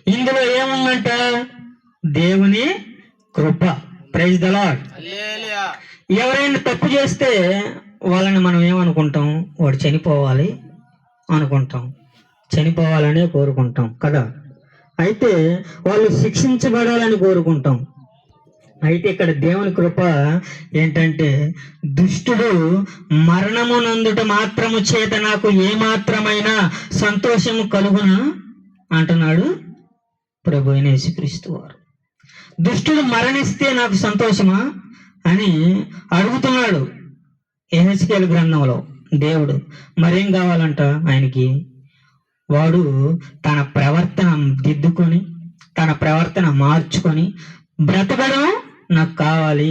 ఇందులో ఏముందంట? దేవుని కృప. Praise the lord. ఎవరైనా తప్పు చేస్తే వాళ్ళని మనం ఏమనుకుంటాం? వాడు చనిపోవాలి అనుకుంటాం, చనిపోవాలనే కోరుకుంటాం కదా. అయితే వాళ్ళు శిక్షించబడాలని కోరుకుంటాం. అయితే ఇక్కడ దేవుని కృప ఏంటంటే, దుష్టుడు మరణము నందుట మాత్రము చేత నాకు ఏమాత్రమైన సంతోషము కలుగునా అంటున్నాడు ప్రభు అయిన యేసుక్రీస్తు వారు. దుష్టుడు మరణిస్తే నాకు సంతోషమా అని అడుగుతున్నాడు యెహెజ్కేలు గ్రంథంలో దేవుడు. మరేం కావాలంట ఆయనకి? వాడు తన ప్రవర్తన దిద్దుకొని, తన ప్రవర్తన మార్చుకొని బ్రతకడం నాకు కావాలి.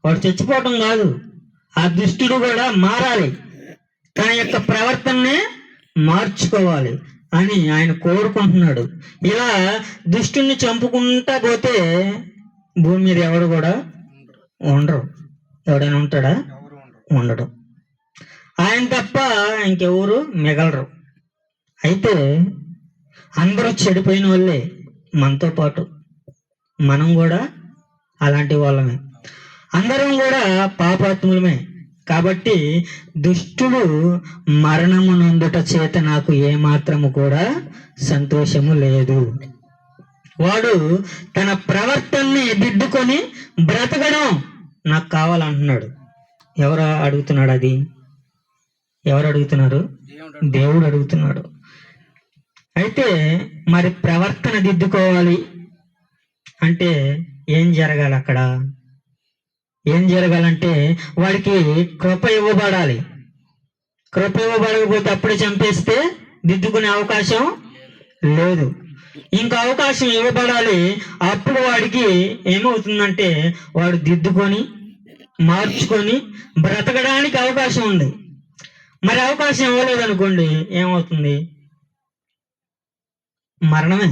వాడు చచ్చిపోవటం కాదు, ఆ దుష్టుడు కూడా మారాలి, తన యొక్క ప్రవర్తననే మార్చుకోవాలి అని ఆయన కోరుకుంటున్నాడు. ఇలా దుష్టుని చంపుకుంటా పోతే భూమి మీద ఎవరు కూడా ఉండరు. ఎవడైనా ఉంటాడా? ఉండడు. ఆయన తప్ప ఇంకెవరు మిగలరు. అయితే అందరూ చెడిపోయిన వాళ్ళే, మనతో పాటు మనం కూడా అలాంటి వాళ్ళమే. అందరం కూడా పాపాత్ములమే. కాబట్టి దుష్టుడు మరణము నొందుట చేత నాకు ఏమాత్రము కూడా సంతోషము లేదు. వాడు తన ప్రవర్తనని దిద్దుకొని బ్రతకడం నాకు కావాలంటున్నాడు. ఎవరు అడుగుతున్నాడు? అది ఎవరు అడుగుతున్నారు? దేవుడు అడుగుతున్నాడు. అయితే మరి ప్రవర్తన దిద్దుకోవాలి అంటే ఏం జరగాలి? అక్కడ ఏం జరగాలంటే వాడికి కృప ఇవ్వబడాలి. కృప ఇవ్వబడకపోతే అప్పుడే చంపేస్తే దిద్దుకునే అవకాశం లేదు. ఇంకా అవకాశం ఇవ్వబడాలి. అప్పుడు వాడికి ఏమవుతుందంటే వాడు దిద్దుకొని మార్చుకొని బ్రతకడానికి అవకాశం ఉంది. మరి అవకాశం ఇవ్వలేదనుకోండి, ఏమవుతుంది? మరణమే.